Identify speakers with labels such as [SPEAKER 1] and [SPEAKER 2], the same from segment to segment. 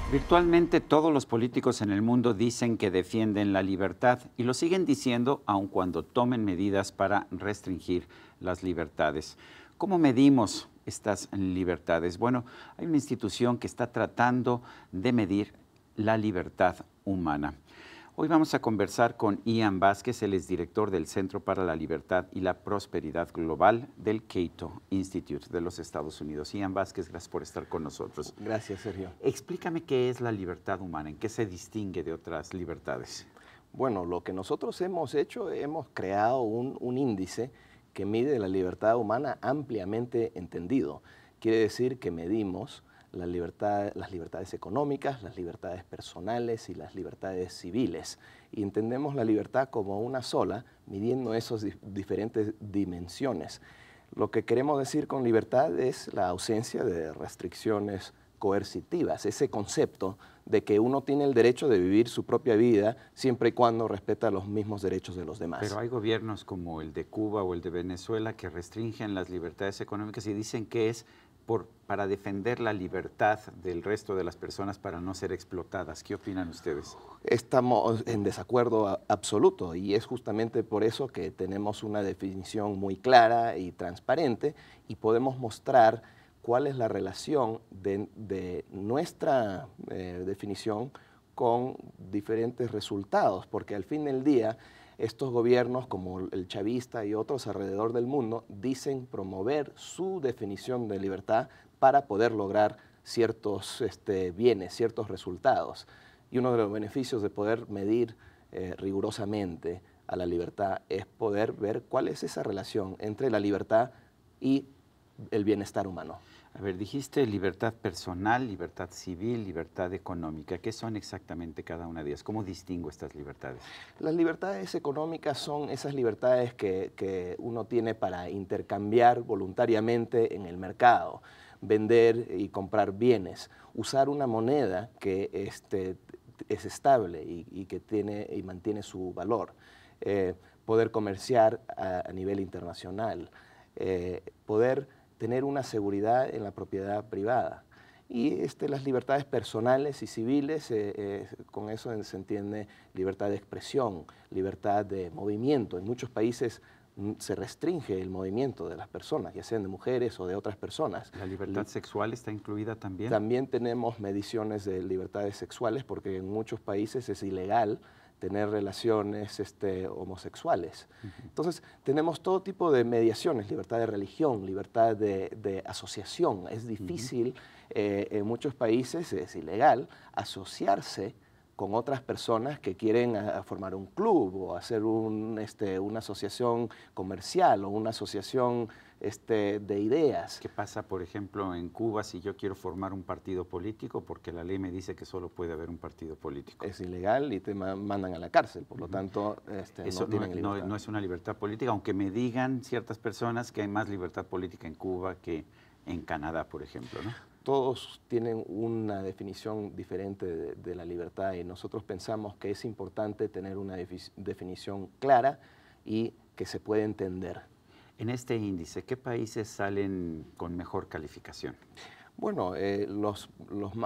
[SPEAKER 1] Virtualmente todos los políticos en el mundo dicen que defienden la libertad y lo siguen diciendo aun cuando tomen medidas para restringir las libertades. ¿Cómo medimos estas libertades? Bueno, hay una institución que está tratando de medir la libertad humana. Hoy vamos a conversar con Ian Vázquez, él es director del Centro para la Libertad y la Prosperidad Global del Cato Institute de los Estados Unidos. Ian Vázquez, gracias por estar con nosotros.
[SPEAKER 2] Gracias, Sergio.
[SPEAKER 1] Explícame qué es la libertad humana, en qué se distingue de otras libertades.
[SPEAKER 2] Bueno, lo que nosotros hemos hecho, hemos creado un índice que mide la libertad humana ampliamente entendido. Quiere decir que medimos las libertades económicas, las libertades personales y las libertades civiles. Y entendemos la libertad como una sola, midiendo esas diferentes dimensiones. Lo que queremos decir con libertad es la ausencia de restricciones coercitivas, ese concepto de que uno tiene el derecho de vivir su propia vida siempre y cuando respeta los mismos derechos de los demás.
[SPEAKER 1] Pero hay gobiernos como el de Cuba o el de Venezuela que restringen las libertades económicas y dicen que es para defender la libertad del resto de las personas para no ser explotadas. ¿Qué opinan ustedes?
[SPEAKER 2] Estamos en desacuerdo absoluto y es justamente por eso que tenemos una definición muy clara y transparente y podemos mostrar cuál es la relación de nuestra definición con diferentes resultados, porque al fin del día estos gobiernos como el chavista y otros alrededor del mundo dicen promover su definición de libertad para poder lograr ciertos bienes, ciertos resultados. Y uno de los beneficios de poder medir rigurosamente a la libertad es poder ver cuál es esa relación entre la libertad y el bienestar humano.
[SPEAKER 1] A ver, dijiste libertad personal, libertad civil, libertad económica. ¿Qué son exactamente cada una de ellas? ¿Cómo distingo estas libertades?
[SPEAKER 2] Las libertades económicas son esas libertades que uno tiene para intercambiar voluntariamente en el mercado, vender y comprar bienes, usar una moneda que es estable y que tiene y mantiene su valor, poder comerciar a nivel internacional, poder tener una seguridad en la propiedad privada. Y las libertades personales y civiles, con eso se entiende libertad de expresión, libertad de movimiento. En muchos países se restringe el movimiento de las personas, ya sean de mujeres o de otras personas.
[SPEAKER 1] ¿La libertad sexual está incluida también?
[SPEAKER 2] También tenemos mediciones de libertades sexuales porque en muchos países es ilegal tener relaciones homosexuales. Entonces, tenemos todo tipo de mediaciones, libertad de religión, libertad de asociación. Es difícil, en muchos países es ilegal asociarse con otras personas que quieren formar un club o hacer una asociación comercial o una asociación de ideas.
[SPEAKER 1] ¿Qué pasa, por ejemplo, en Cuba si yo quiero formar un partido político? Porque la ley me dice que solo puede haber un partido político.
[SPEAKER 2] Es ilegal y te mandan a la cárcel, por lo tanto
[SPEAKER 1] Eso
[SPEAKER 2] no tienen libertad.
[SPEAKER 1] no es una libertad política, aunque me digan ciertas personas que hay más libertad política en Cuba que en Canadá, por ejemplo, ¿no?
[SPEAKER 2] Todos tienen una definición diferente de la libertad y nosotros pensamos que es importante tener una definición clara y que se pueda entender.
[SPEAKER 1] En este índice, ¿qué países salen con mejor calificación?
[SPEAKER 2] Bueno, los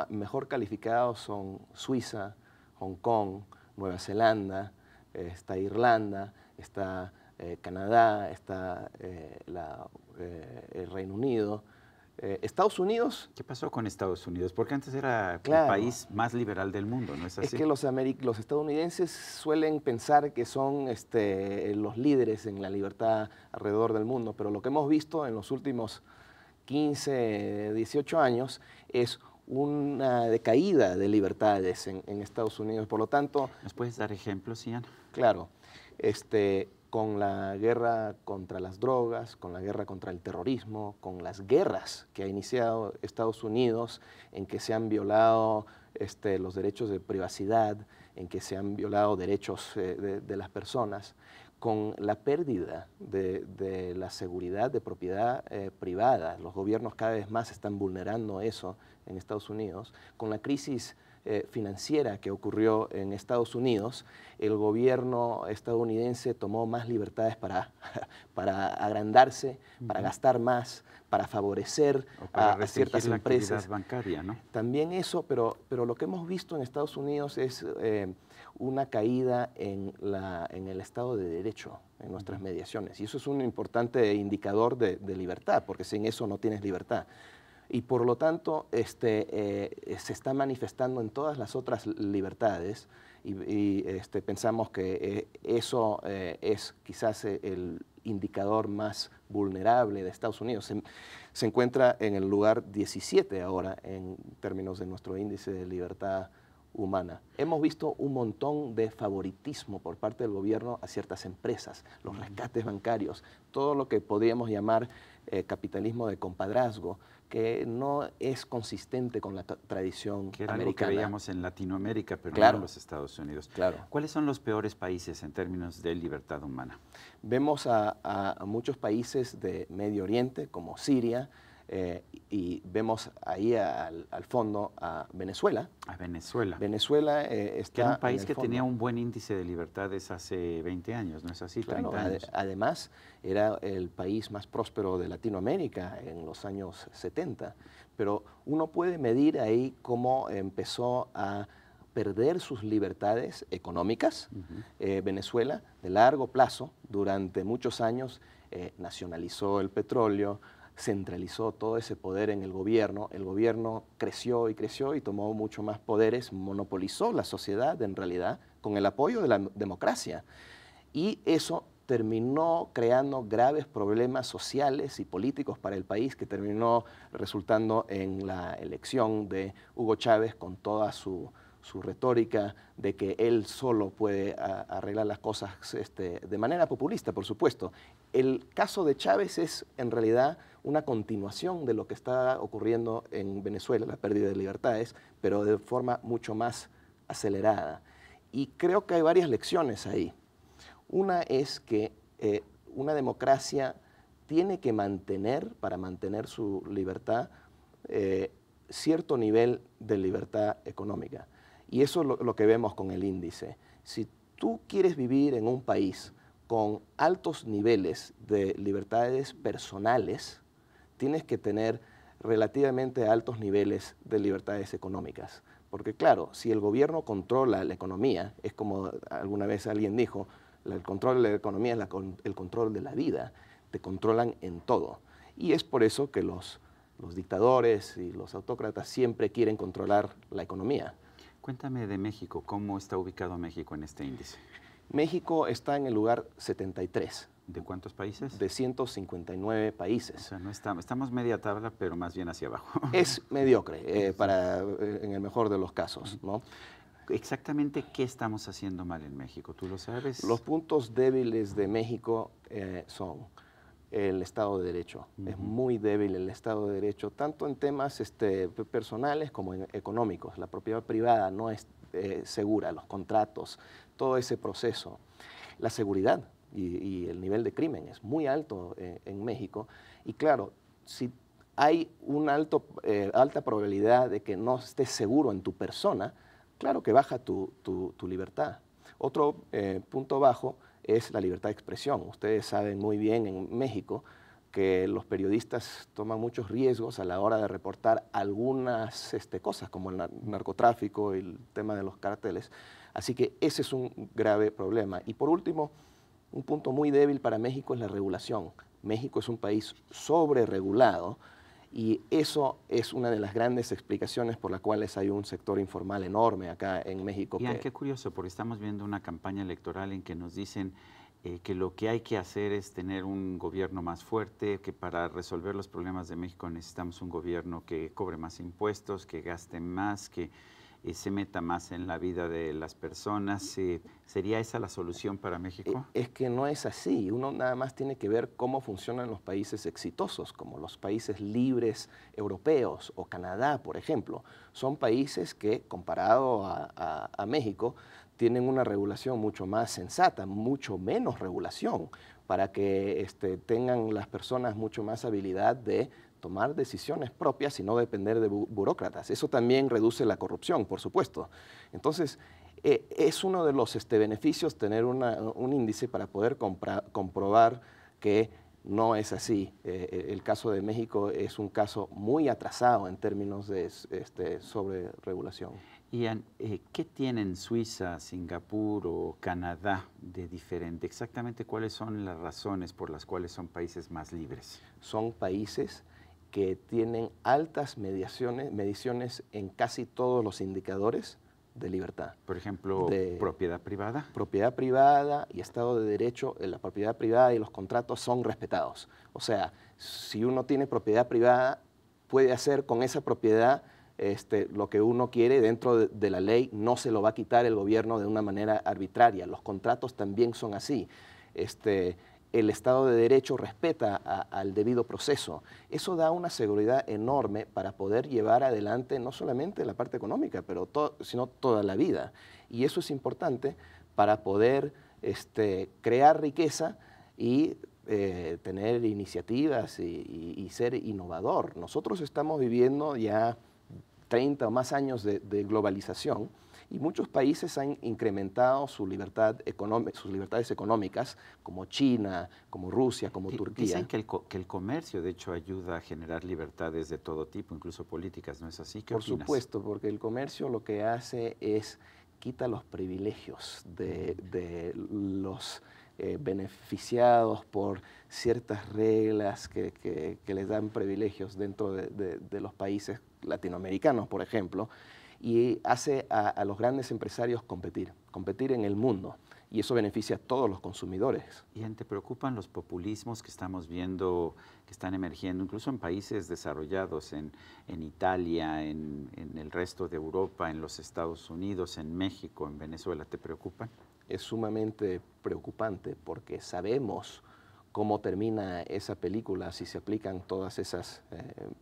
[SPEAKER 2] mejor calificados son Suiza, Hong Kong, Nueva Zelanda, está Irlanda, está Canadá, está el Reino Unido. Estados Unidos...
[SPEAKER 1] ¿Qué pasó con Estados Unidos? Porque antes era el
[SPEAKER 2] Claro,
[SPEAKER 1] país más liberal del mundo, ¿no es así?
[SPEAKER 2] es que los estadounidenses suelen pensar que son los líderes en la libertad alrededor del mundo, pero lo que hemos visto en los últimos 15, 18 años es una decaída de libertades en Estados Unidos. Por lo tanto...
[SPEAKER 1] ¿Nos puedes dar ejemplos, Ian?
[SPEAKER 2] Claro, con la guerra contra las drogas, con la guerra contra el terrorismo, con las guerras que ha iniciado Estados Unidos, en que se han violado los derechos de privacidad, en que se han violado derechos de las personas, con la pérdida de la seguridad de propiedad privada. Los gobiernos cada vez más están vulnerando eso en Estados Unidos, con la crisis financiera que ocurrió en Estados Unidos, el gobierno estadounidense tomó más libertades para agrandarse, para gastar más, para favorecer
[SPEAKER 1] para
[SPEAKER 2] a ciertas
[SPEAKER 1] la
[SPEAKER 2] empresas.
[SPEAKER 1] actividad bancaria, ¿no?
[SPEAKER 2] También eso, pero lo que hemos visto en Estados Unidos es una caída en el Estado de Derecho, en nuestras mediaciones. Y eso es un importante indicador de libertad, porque sin eso no tienes libertad. Y por lo tanto se está manifestando en todas las otras libertades y pensamos que eso es quizás el indicador más vulnerable de Estados Unidos. Se encuentra en el lugar 17 ahora en términos de nuestro índice de libertad humana. Hemos visto un montón de favoritismo por parte del gobierno a ciertas empresas, los rescates bancarios, todo lo que podríamos llamar capitalismo de compadrazgo, que no es consistente con la tradición
[SPEAKER 1] que era
[SPEAKER 2] americana.
[SPEAKER 1] Algo que veíamos en Latinoamérica, pero
[SPEAKER 2] claro,
[SPEAKER 1] no en los Estados Unidos.
[SPEAKER 2] Claro.
[SPEAKER 1] ¿Cuáles son los peores países en términos de libertad humana?
[SPEAKER 2] Vemos a muchos países de Medio Oriente, como Siria, y vemos ahí al fondo a Venezuela.
[SPEAKER 1] A Venezuela.
[SPEAKER 2] Venezuela está
[SPEAKER 1] que era un país que
[SPEAKER 2] fondo.
[SPEAKER 1] tenía un buen índice de libertades hace 20 años, ¿no es así?
[SPEAKER 2] Claro,
[SPEAKER 1] 30 años.
[SPEAKER 2] Además, era el país más próspero de Latinoamérica en los años 70. Pero uno puede medir ahí cómo empezó a perder sus libertades económicas. Venezuela, de largo plazo, durante muchos años, nacionalizó el petróleo, centralizó todo ese poder en el gobierno creció y tomó mucho más poderes, monopolizó la sociedad en realidad con el apoyo de la democracia. Y eso terminó creando graves problemas sociales y políticos para el país, que terminó resultando en la elección de Hugo Chávez con toda su retórica de que él solo puede arreglar las cosas de manera populista, por supuesto. El caso de Chávez es en realidad una continuación de lo que está ocurriendo en Venezuela, la pérdida de libertades, pero de forma mucho más acelerada. Y creo que hay varias lecciones ahí. Una es que una democracia tiene que mantener, para mantener su libertad, cierto nivel de libertad económica. Y eso es lo que vemos con el índice. Si tú quieres vivir en un país con altos niveles de libertades personales, tienes que tener relativamente altos niveles de libertades económicas. Porque claro, si el gobierno controla la economía, es como alguna vez alguien dijo, el control de la economía es el control de la vida, te controlan en todo. Y es por eso que los dictadores y los autócratas siempre quieren controlar la economía.
[SPEAKER 1] Cuéntame de México, ¿cómo está ubicado México en este índice?
[SPEAKER 2] México está en el lugar 73.
[SPEAKER 1] ¿De cuántos países?
[SPEAKER 2] De 159 países.
[SPEAKER 1] O sea, no estamos media tabla, pero más bien hacia abajo.
[SPEAKER 2] Es mediocre, en el mejor de los casos, ¿no?
[SPEAKER 1] Exactamente, ¿qué estamos haciendo mal en México? ¿Tú lo sabes?
[SPEAKER 2] Los puntos débiles de México son el Estado de Derecho. Es muy débil el Estado de Derecho, tanto en temas personales como en económicos. La propiedad privada no es segura, los contratos, todo ese proceso. La seguridad y el nivel de crimen es muy alto en México. Y claro, si hay una alta probabilidad de que no estés seguro en tu persona, claro que baja tu libertad. Otro punto bajo es la libertad de expresión. Ustedes saben muy bien en México que los periodistas toman muchos riesgos a la hora de reportar algunas cosas, como el narcotráfico y el tema de los cárteles. Así que ese es un grave problema. Y por último, un punto muy débil para México es la regulación. México es un país sobreregulado y eso es una de las grandes explicaciones por las cuales hay un sector informal enorme acá en México.
[SPEAKER 1] Y qué curioso, porque estamos viendo una campaña electoral en que nos dicen que lo que hay que hacer es tener un gobierno más fuerte, que para resolver los problemas de México necesitamos un gobierno que cobre más impuestos, que gaste más, que se meta más en la vida de las personas. ¿Sería esa la solución para México?
[SPEAKER 2] Es que no es así. Uno nada más tiene que ver cómo funcionan los países exitosos, como los países libres europeos o Canadá, por ejemplo. Son países que, comparado a México, tienen una regulación mucho más sensata, mucho menos regulación, para que tengan las personas mucho más habilidad de tomar decisiones propias y no depender de burócratas. Eso también reduce la corrupción, por supuesto. Entonces, es uno de los beneficios tener un índice para poder comprobar que no es así. El caso de México es un caso muy atrasado en términos de sobreregulación.
[SPEAKER 1] Ian, ¿qué tienen Suiza, Singapur o Canadá de diferente? Exactamente, ¿cuáles son las razones por las cuales son países más libres?
[SPEAKER 2] Son países que tienen altas mediciones en casi todos los indicadores de libertad.
[SPEAKER 1] Por ejemplo, propiedad privada.
[SPEAKER 2] Propiedad privada y Estado de Derecho, la propiedad privada y los contratos son respetados. O sea, si uno tiene propiedad privada, puede hacer con esa propiedad lo que uno quiere dentro de la ley, no se lo va a quitar el gobierno de una manera arbitraria. Los contratos también son así. El Estado de Derecho respeta al debido proceso. Eso da una seguridad enorme para poder llevar adelante no solamente la parte económica, sino toda la vida. Y eso es importante para poder crear riqueza y tener iniciativas y ser innovador. Nosotros estamos viviendo ya 30 o más años de globalización y muchos países han incrementado sus libertades económicas, como China, como Rusia, como Turquía.
[SPEAKER 1] Dicen que el comercio, de hecho, ayuda a generar libertades de todo tipo, incluso políticas, ¿no es así? ¿Qué opinas?
[SPEAKER 2] Por supuesto, porque el comercio lo que hace es quita los privilegios de los beneficiados por ciertas reglas que les dan privilegios dentro de los países latinoamericanos, por ejemplo, y hace a los grandes empresarios competir en el mundo, y eso beneficia a todos los consumidores.
[SPEAKER 1] ¿Y te preocupan los populismos que estamos viendo, que están emergiendo, incluso en países desarrollados, en Italia, en el resto de Europa, en los Estados Unidos, en México, en Venezuela? ¿Te preocupan?
[SPEAKER 2] Es sumamente preocupante porque sabemos cómo termina esa película si se aplican todas esas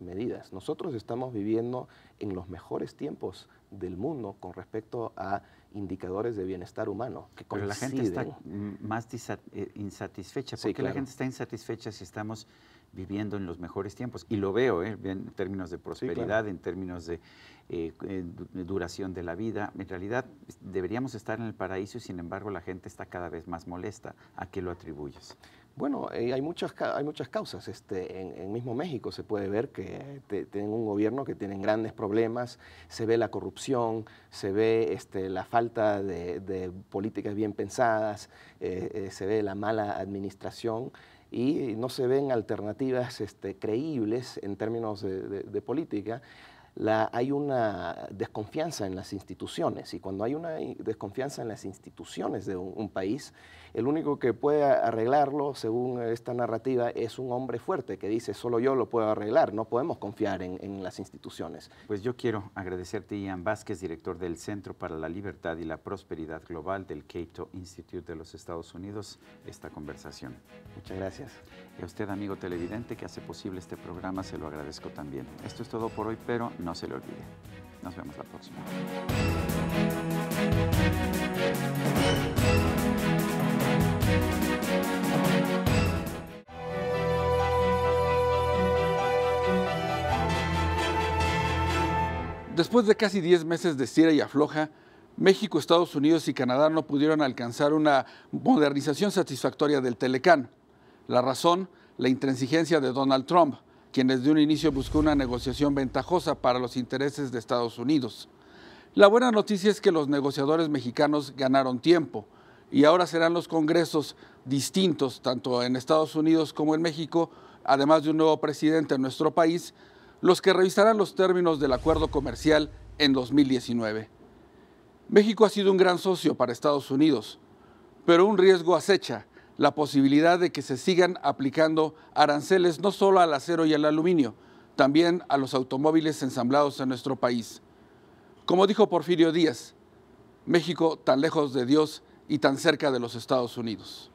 [SPEAKER 2] medidas. Nosotros estamos viviendo en los mejores tiempos del mundo con respecto a indicadores de bienestar humano que
[SPEAKER 1] Pero
[SPEAKER 2] coinciden.
[SPEAKER 1] la gente está más insatisfecha. ¿Por qué la gente está insatisfecha si estamos viviendo en los mejores tiempos? Y lo veo en términos de prosperidad, en términos de duración de la vida. En realidad deberíamos estar en el paraíso y sin embargo la gente está cada vez más molesta. ¿A qué lo atribuyes?
[SPEAKER 2] Bueno, hay muchas causas. En mismo México se puede ver que tienen un gobierno que tienen grandes problemas, se ve la corrupción, se ve la falta de políticas bien pensadas, se ve la mala administración y no se ven alternativas creíbles en términos de política. Hay una desconfianza en las instituciones, y cuando hay una desconfianza en las instituciones de un país, el único que puede arreglarlo, según esta narrativa, es un hombre fuerte que dice, solo yo lo puedo arreglar, no podemos confiar en las instituciones.
[SPEAKER 1] Pues yo quiero agradecerte, Ian Vázquez, director del Centro para la Libertad y la Prosperidad Global del Cato Institute de los Estados Unidos, esta conversación.
[SPEAKER 2] Muchas gracias.
[SPEAKER 1] Y a usted, amigo televidente, que hace posible este programa, se lo agradezco también. Esto es todo por hoy, pero no se le olvide. Nos vemos la próxima.
[SPEAKER 3] Después de casi 10 meses de estira y afloja, México, Estados Unidos y Canadá no pudieron alcanzar una modernización satisfactoria del Telecán. La razón, la intransigencia de Donald Trump, quien desde un inicio buscó una negociación ventajosa para los intereses de Estados Unidos. La buena noticia es que los negociadores mexicanos ganaron tiempo y ahora serán los congresos distintos, tanto en Estados Unidos como en México, además de un nuevo presidente en nuestro país, los que revisarán los términos del acuerdo comercial en 2019. México ha sido un gran socio para Estados Unidos, pero un riesgo acecha, la posibilidad de que se sigan aplicando aranceles no solo al acero y al aluminio, también a los automóviles ensamblados en nuestro país. Como dijo Porfirio Díaz, México tan lejos de Dios y tan cerca de los Estados Unidos.